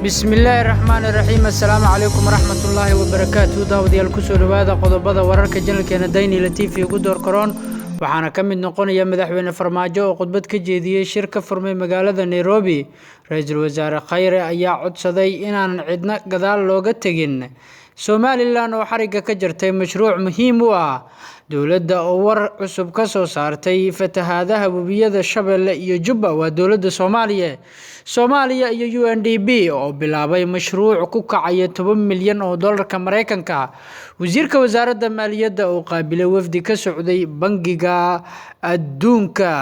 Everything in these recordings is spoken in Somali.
بسم الله الرحمن الرحيم السلام عليكم ورحمة الله وبركاته داود يالكسو لبادا قضبادا ورارك جنلكينا دايني لتيفي قدور كورون waxaana ka mid noqonaya madaxweyne farmaajo oo khudbad ka jeediyay shirka furmay magaalada Nairobi ra'iisul wasaare Khayre ayaa codsaday inaan cidna gadaal looga tagin Somaliland oo xariga ka jirtay mashruuc muhiim u ah dawladda oo war cusub ka soo saartay fatahaadaha wabiyada Shabeelle iyo Jubba waa dawladda Soomaaliya iyo UNDP oo bilaabay mashruuc ku kacaya 10 milyan oo dollarka Mareykanka wasiirka wasaaradda maaliyadda oo qaabilay wafdi ka socday bangiga adduunka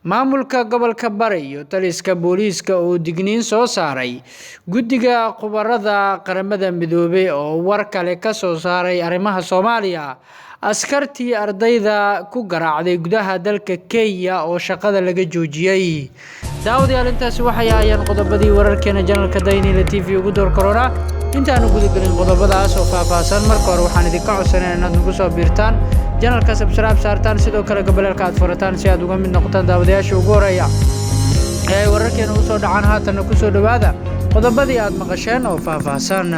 maamulka gobolka Bari iyo taliska booliiska oo digniin soo saaray guddiga khubarada qaramada midoobay oo war kale ka soo saaray arrimaha Soomaaliya askartii ardayda ku garaacday gudaha dalka Kenya oo shaqada laga joojiyay daawadayaal intaas waxay ahaayeen qodobadii wararkeena channelka Daynila TV ugu door corona intaanu guda galin qodobadaas oo faahfaahsan marka hore waxaan idinka codsanaynaa inaad nagu soo biirtaan channelka subscribe saartaan sidoo kale gabalka aad furataan si aad uga mid noqotaan daawadayaasha ugu horeeya ee wararkeena u soo dhacaan haatan ku soo dhawaada qodobadii aad maqasheen oo faahfaahsan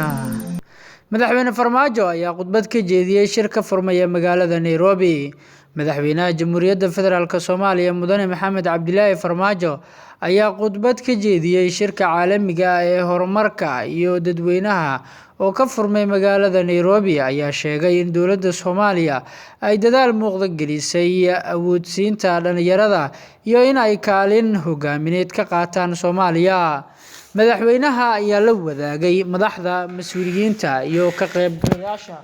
madaxweyne farmaajo ayaa khudbad ka jeediyay shirka furmaya magaalada Nairobi madaxweynaha jamhuuriyadda federaalka Soomaaliya mudane Maxamed Cabdilaahi Farmaajo ayaa khudbad ka jeediyay shirka caalamiga ah ee horumarka iyo dadweynaha oo ka furmay magaalada Nairobi ayaa sheegay in dawladda Soomaaliya ay dadaal muuqda gelisay awoodsiinta dhalinyarada iyo in ay kaalin hogaamineed ka qaataan Soomaaliya madaxweynaha ayaa la wadaagay madaxda mas'uuliyiinta iyo ka qaybgalayaasha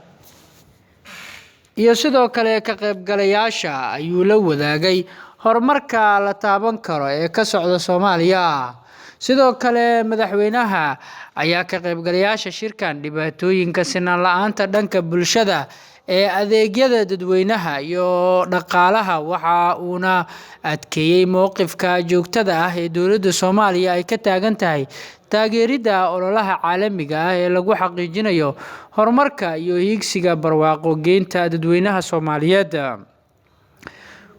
iyo sidoo kale ka qaybgalayaasha ayuu la wadaagay horumarka la taaban karo ee ka socda Soomaaliya sidoo kale madaxweynaha ayaa ka qaybgalayaasha shirkan dhibaatooyinka sinaan la'aanta dhanka bulshada ee adeegyada dadweynaha iyo dhaqaalaha waxa uuna adkeeyay mowqifka joogtada ah ee dawladda Soomaaliya ay ka taagan tahay taageerida ololaha caalamiga ah ee lagu xaqiijinayo horumarka iyo higsiga barwaaqo geynta dadweynaha Soomaaliyeed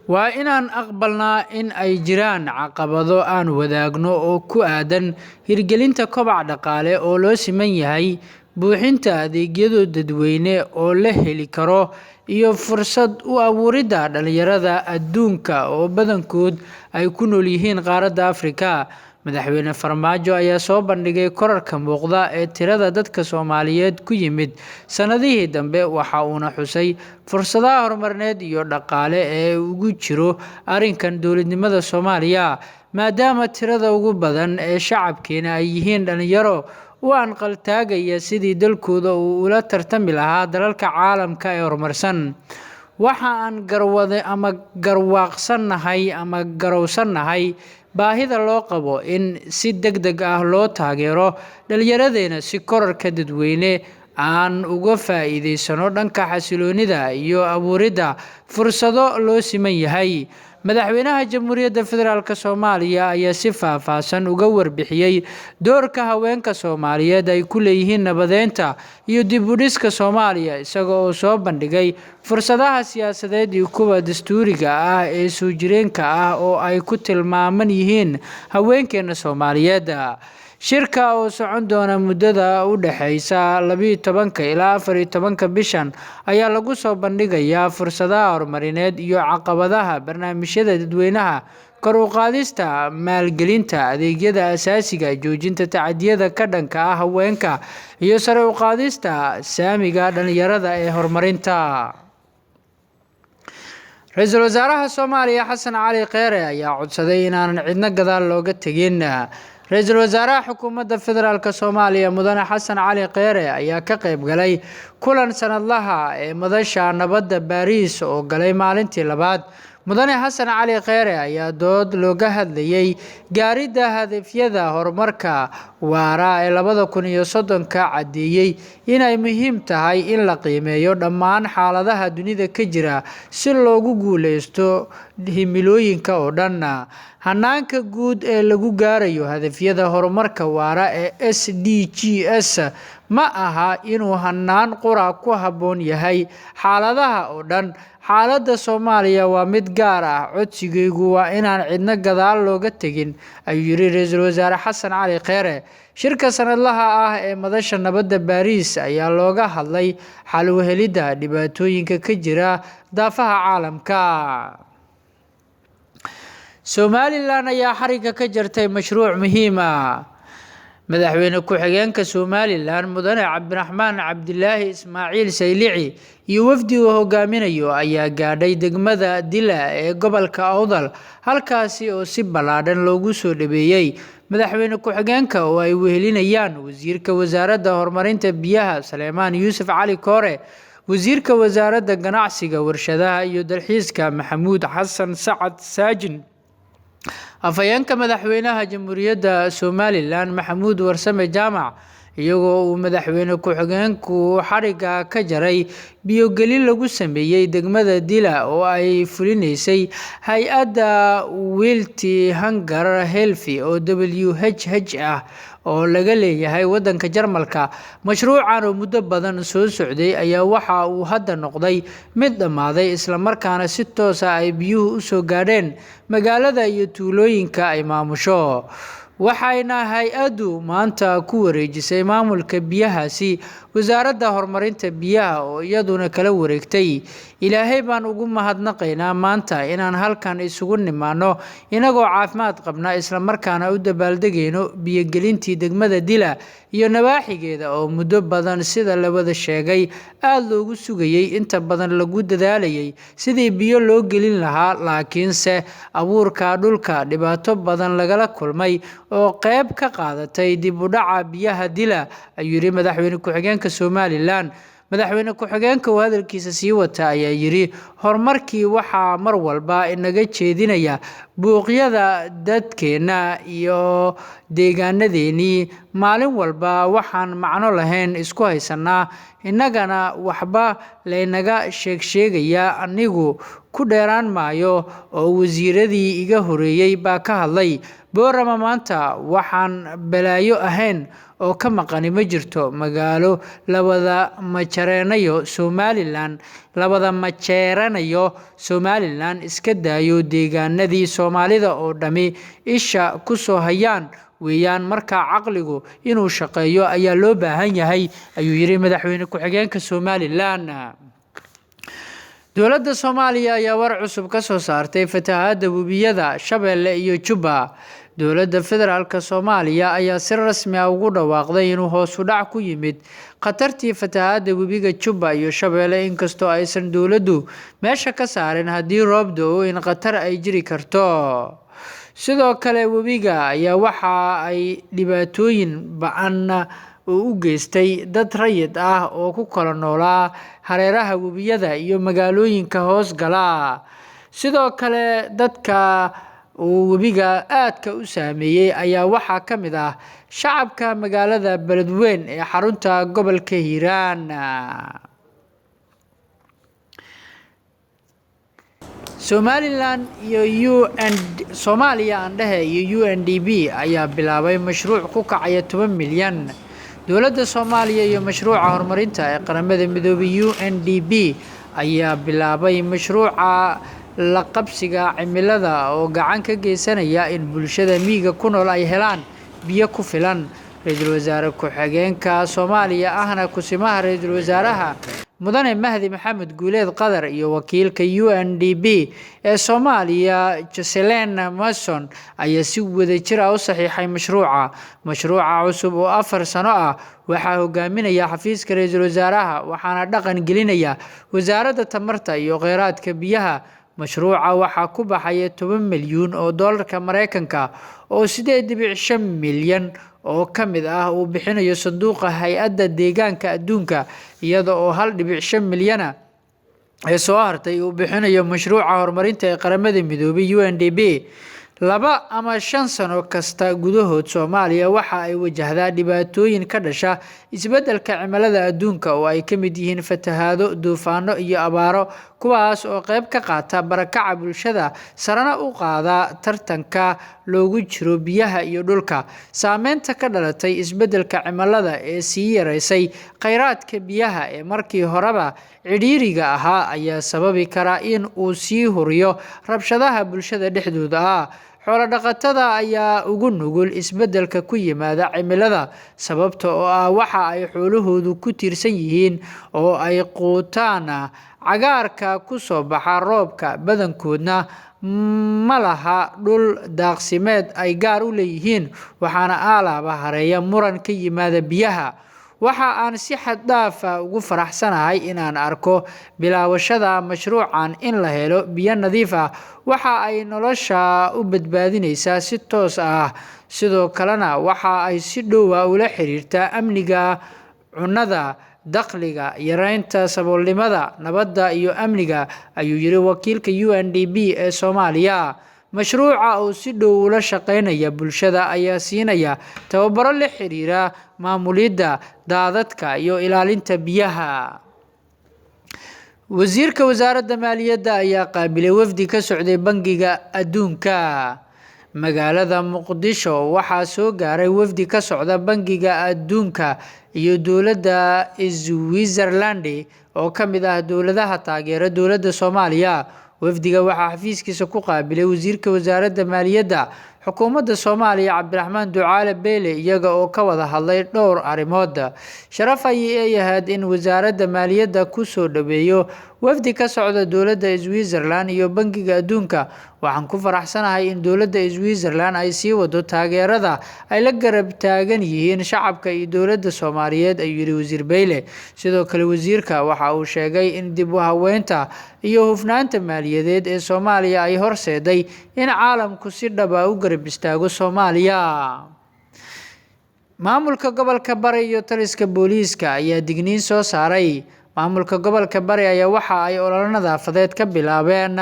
waa inaan aqbalnaa in ay jiraan caqabado aan wadaagno oo ku aadan hirgelinta kobac dhaqaale oo loo siman yahay buuxinta adeegyada dadweyne oo la heli karo iyo fursad u abuurida dhalinyarada adduunka oo badankood ay ku nool yihiin qaaradda Afrika madaxweyne Farmaajo ayaa soo bandhigay korarka muuqda ee tirada dadka Soomaaliyeed ku yimid sanadihii dambe waxa uuna xusay fursadaha horumarineed iyo dhaqaale ee ugu jiro arrinkan dawladnimada Soomaaliya maadaama tirada ugu badan ee shacabkeena ay yihiin dhalinyaro u anqaltaagaya sidii dalkooda uu ula tartami lahaa dalalka caalamka ee horumarsan waxa aan garowsanahay baahida loo qabo in si degdeg ah loo taageero dhalinyaradeenna si korarka dadweyne aan uga faa'iideysano dhanka xasiloonida iyo abuurida fursado loo siman yahay madaxweynaha jamhuuriyadda federaalka Soomaaliya ayaa si faahfaahsan uga warbixiyay doorka haweenka Soomaaliyeed ay ku leeyihiin nabadeynta iyo dib u dhiska Soomaaliya isagoo oo soo bandhigay fursadaha siyaasadeed iyo kuwa dastuuriga ah ee soo jireenka ah oo ay ku tilmaaman yihiin haweenkeena Soomaaliyeed shirka oo socon doona muddada u dhaxaysa 12 ilaa 14 bishan ayaa lagu soo bandhigayaa fursadaha horumarineed iyo caqabadaha barnaamijyada dadweynaha kor u qaadista maalgelinta adeegyada asaasiga joojinta tacadiyada ka dhanka ah haweenka iyo sare u qaadista saamiga dhalinyarada ee horumarinta ra'iisul wasaaraha Soomaaliya Xasan Cali Khayre ayaa codsaday inaan cidna gadaal looga tagin ra'iisul wasaaraha xukuumadda federaalka Soomaaliya mudane Xasan Cali Khayre ayaa ka qayb galay kulan sanadlaha ee madasha nabadda Paris oo galay maalintii labaad mudane Xasan Cali Khayre ayaa dood looga hadlayay gaaridda hadafyada horumarka waara ee 2030 ka cadeeyay inay muhiim tahay in la qiimeeyo dhammaan xaaladaha dunida ka jira si loogu guuleysto himilooyinka oo dhan hanaanka guud ee lagu gaarayo hadafyada horumarka waara ee SDGs ma aha inuu hanaan qura ku haboon yahay xaaladaha oo dhan xaaladda Soomaaliya waa mid gaar ah, codsigaygu waa inaan cidna gadaal looga tegin, ayuu yiri Ra'iisul Wasaare Xasan Cali Kheyre. Shirka sanadlaha ah ee Madasha Nabadda Paris ayaa looga hadlay xal u helidda dhibaatooyinka ka jira daafaha caalamka. Somaliland ayaa xariga ka jartay mashruuc muhiim ah. Madaxweyne ku-xigeenka Somaliland Mudane Cabdiraxmaan Cabdilaahi Ismaaciil Saylici iyo wafdi uu hogaaminayo ayaa gaadhay degmada Dila ee gobolka Awdal, halkaasi oo si ballaaran loogu soo dhaweeyay madaxweyne ku-xigeenka oo ay wehelinayaan wasiirka wasaaradda horumarinta biyaha Saleemaan Yuusuf Cali Koore, wasiirka wasaaradda ganacsiga, warshadaha iyo dalxiiska Maxamuud Xasan Sacad Saajin, afhayeenka madaxweynaha Jamhuuriyadda Somaliland Maxamuud Warsame Jaamac, iyagoo uu madaxweyne ku-xigeenku xariga ka jaray biyo-gelin lagu sameeyay degmada Dila oo ay fulinaysay hay'adda Wilt Hunger Health oo WHH ah oo laga leeyahay waddanka Jarmalka. Mashruucan oo muddo badan soo socday ayaa waxa uu hadda noqday mid dhammaaday, isla markaana si toos ah ay biyuhu u soo gaadheen magaalada iyo tuulooyinka ay maamusho, waxayna hay'addu maanta ku wareejisay maamulka biyahaasi wasaaradda horumarinta biyaha oo iyaduna kala wareegtay. Ilaahay baan ugu mahadnaqaynaa maanta inaan halkan isugu nimaano inagoo caafimaad qabna, isla markaana u dabaaldegayno biyo-gelintii degmada Dila iyo nawaaxigeeda oo muddo badan sida la wada sheegay aad loogu sugayay, inta badan lagu dadaalayay sidii biyo loo gelin lahaa, laakiinse abuurka dhulka dhibaato badan lagala kulmay oo qayb ka qaadatay dib u dhaca biyaha Dila, ayuu yiri madaxweyne ku-xigeenka Somaliland. Madaxweyne ku-xigeenka oo hadalkiisa sii wata ayaa yiri horumarkii waxaa mar walba inaga jeedinaya buuqyada dadkeena iyo deegaanadeennii, maalin walba waxaan macno lahayn isku haysanaa, innagana waxba laynaga sheegayaa. Anigu ku dheeraan maayo oo wasiiradii iga horeeyay baa ka hadlay. Boorama maanta waxaan balaayo ahayn oo ka maqani ma jirto, magaalo la wada majeeranayo Somaliland iska daayo deegaanadii Soomaalida oo dhami isha ku soo hayaan weeyaan, marka caqligu inuu shaqeeyo ayaa loo baahan yahay, ayuu yiri madaxweyne ku-xigeenka Somaliland. Dowladda Soomaaliya ayaa war cusub ka soo saartay fatahaadda webiyada Shabeelle iyo Jubba. Dowladda Federaalka Soomaaliya ayaa si rasmi ah ugu dhawaaqday inuu hoos u dhac ku yimid khatartii fatahaadda webiga Jubba iyo Shabeelle, inkastoo aysan dowladdu meesha ka saarin haddii roob da'o in khatar ay jiri karto. Sidoo kale, webiga ayaa waxa ay dhibaatooyin ba'an u geystay dad rayid ah oo ku kala noolaa hareeraha webiyada iyo magaalooyinka hoos gala. Sidoo kale, dadka uu webiga aadka u saameeyay ayaa waxaa ka mid ah shacabka magaalada Beledweyne ee xarunta gobolka Hiiraan. Soomaaliya iyo UNDP ayaa bilaabay mashruuc ku kacaya 10 milyan. Dowladda Soomaaliya iyo mashruuca horumarinta ee qaramada midoobay UNDP ayaa bilaabay mashruuca la qabsiga cimilada oo gacan ka geysanaya in bulshada miyiga ku nool ay helaan biyo ku filan. Ra'iisul Wasaare ku-xigeenka Soomaaliya ahna kusimaha Ra'iisul Wasaaraha Mudane Mahdi Maxamed Guuleed Qadar iyo wakiilka UNDP ee Soomaaliya Jocelyn Mason ayaa si wadajir ah u saxiixay mashruuca cusub oo 4 sano ah. Waxaa hogaaminaya xafiiska Ra'iisul Wasaaraha waxaana dhaqan gelinaya Wasaaradda Tamarta iyo Kheyraadka Biyaha. Mashruuca waxaa ku baxaya 10 milyan oo doolarka Mareykanka oo 8.5 milyan oo ka mid ah uu bixinayo sanduuqa hay'adda deegaanka adduunka, iyada oo 1.5 milyan ee soo hartay uu bixinayo mashruuca horumarinta ee qaramada midoobay UNDP. 2 ama 5 sano kasta gudahood, Soomaaliya waxa ay wajahdaa dhibaatooyin ka dhasha isbeddelka cimilada adduunka oo ay ka mid yihiin fatahaado, duufaano iyo abaaro, kuwaas oo qayb ka qaata barakaca bulshada sarana u qaada tartanka loogu jiro biyaha iyo dhulka. Saameynta ka dhalatay isbeddelka cimilada ee sii yaraysay kheyraadka biyaha ee markii horeba cidhiidhiga ahaa ayaa sababi kara in uu sii huriyo rabshadaha bulshada dhexdooda ah. Xoolo-dhaqatada ayaa ugu nugul isbeddelka ku yimaada cimilada sababtoo ah waxa ay xoolahoodu ku tiirsan yihiin oo ay quutaan cagaarka ku soo baxa roobka, badankoodna ma laha dhul daaqsimeed ay gaar u leeyihiin, waxaana alaaba hareeya muran ka yimaada biyaha. Waxa aan si xad dhaaf ah ugu faraxsanahay inaan arko bilaabashada mashruucan in la helo biyo nadiif ah. Waxa ay nolosha u badbaadinaysaa si toos ah, sidoo kalena waxa ay si dhow ula xiriirtaa amniga cunnada, dakhliga, yareynta saboolnimada, nabadda iyo amniga, ayuu yiri wakiilka UNDP ee Soomaaliya. Mashruuca oo si dhow ula shaqeynaya bulshada ayaa siinaya tababaro la xiriira maamulidda daadadka iyo ilaalinta biyaha. Wasiirka Wasaaradda Maaliyadda ayaa qaabilay wafdi ka socday Bangiga Adduunka. Magaalada Muqdisho waxaa soo gaaray wafdi ka socda Bangiga Adduunka iyo dowladda Switzerland oo ka mid ah dowladaha taageera dowladda Soomaaliya. Wafdiga waxaa xafiiskiisa ku qaabilay wasiirka wasaaradda maaliyadda xukuumadda Soomaaliya Cabdiraxmaan Ducaale Beele, iyaga oo ka wada hadlay dhowr arrimood. Sharaf ayay ahayd in wasaaradda maaliyadda ku soo dhaweeyo wafdi ka socda dowladda Switzerland iyo Bangiga Adduunka. Waxaan ku faraxsanahay in dowladda Switzerland ay sii wado taageerada ay la garab taagan yihiin shacabka iyo dowladda Soomaaliyeed, ayuu yiri wasiir Beele. Sidoo kale wasiirka waxa uu sheegay in dib u haweynta iyo hufnaanta maaliyadeed ee Soomaaliya ay horseeday in caalamku si dhab ah u garab istaago Soomaaliya. Maamulka gobolka Bari iyo taliska booliiska ayaa digniin soo saaray. Maamulka gobolka Bari ayaa waxa ay olole nadaafadeed ka bilaabeen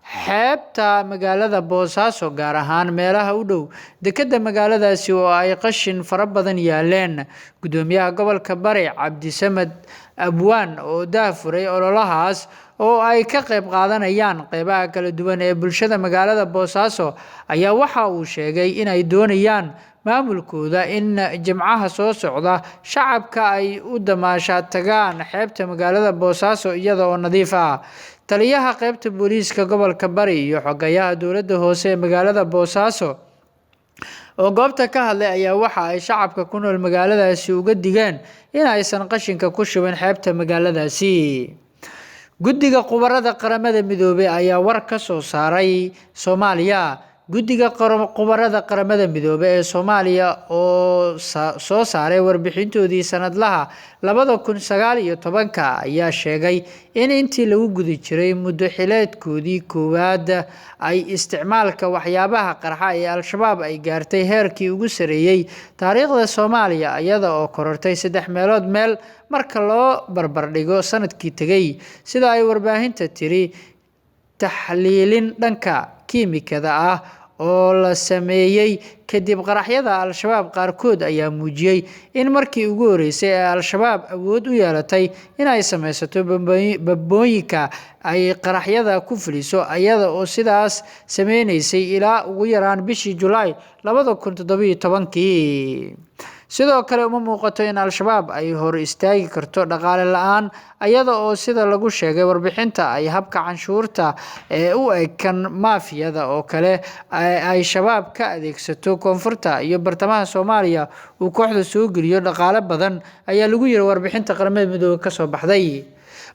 xeebta magaalada Boosaaso, gaar ahaan meelaha u dhow dekedda magaaladaasi oo ay qashin fara badan yaaleen. Gudoomiyaha gobolka Bari Cabdisamed Abwaan oo daafuray ololahaas oo ay ka qayb qaadanayaan qaybaha kala duwan ee bulshada magaalada Boosaaso ayaa waxa uu sheegay in ay doonayaan maamulkooda in jimcaha soo socda shacabka ay u damaashaad tagaan xeebta magaalada Boosaaso iyada oo nadiif ah. Taliyaha qaybta booliiska gobolka Bari iyo xogayaha dowladda hoose ee magaalada Boosaaso oo goobta ka hadlay ayaa waxa ay shacabka ku nool magaaladaasi uga digeen in aysan qashinka ku shubin xeebta magaaladaasi. Guddiga Khubarada Qaramada Midoobay ayaa war ka soo saaray Soomaaliya. Guddiga Khubarada Qaramada Midoobay ee Soomaaliya oo soo saaray warbixintoodii sanadlaha 2019 ayaa sheegay in intii lagu guda jiray muddo xileedkoodii koowaad ay isticmaalka waxyaabaha qarxa ee Al-Shabaab ay gaartay heerkii ugu sareeyay taariikhda Soomaaliya, iyada oo korortay 3 meelood meel marka loo barbardhigo sanadkii tagay. Sida ay warbaahinta tiri, taxliilin dhanka kiimikada ah oo la sameeyay kadib qaraxyada Al-Shabaab qaarkood ayaa muujiyay in markii ugu horeysay ee Al-Shabaab awood u yeelatay in ay sameysato bambooyinka ay qaraxyada ku fuliso, iyada oo sidaas sameynaysay ilaa ugu yaraan bishii Julaay 2017. Sidoo kale uma muuqato in Al-Shabaab ay hor istaagi karto dhaqaale la'aan, iyada oo sida lagu sheegay warbixinta ay habka canshuurta ee u ekan maafiyada oo kale ay shabaab ka adeegsato koonfurta iyo bartamaha Soomaaliya uu kooxda soo geliyo dhaqaale badan, ayaa lagu yiri warbixinta Qaramada Midoobay ka soo baxday.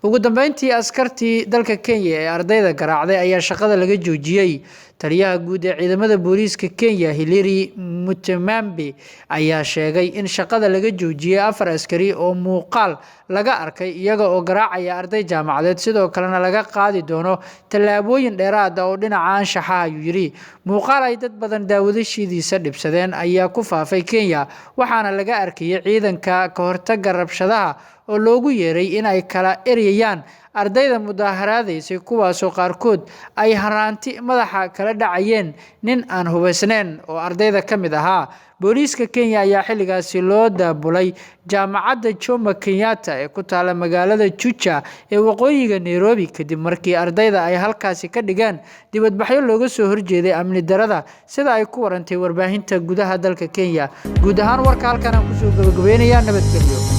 Ugu dambeyntii, askartii dalka Kenya ee ardayda garaacday ayaa shaqada laga joojiyay. Taliyaha guud ee ciidamada booliiska Kenya Hilary Mutemambe ayaa sheegay in shaqada laga joojiyay 4 askari oo muuqaal laga arkay iyaga oo garaacaya arday jaamacadeed, sidoo kalena laga qaadi doono tallaabooyin dheeraad ah oo dhinaca anshaxa, ayuu yiri. Muuqaal ay dad badan daawadashidiisa dhibsadeen ayaa ku faafay Kenya, waxaana laga arkayay ciidanka ka hortagga rabshadaha oo loogu yeeray in ay kala erayaan ardayda mudaharaadaysay kuwaasoo qaarkood ay haraanti madaxa kala dhacayeen nin aan hubaysnayn oo ardayda ka mid ahaa. booliiska Kenya ayaa xilligaasi loo daabulay jaamacadda Jomo Kenyatta ee ku taala magaalada Juja ee waqooyiga Nairobi kadib markii ardayda ay halkaasi ka dhigeen dibadbaxyo looga soo horjeeday amni darada sida ay ku warantay warbaahinta gudaha dalka Kenya. guud ahaan warka halkan aan ku soo gabagabeynayaa nabadgelyo.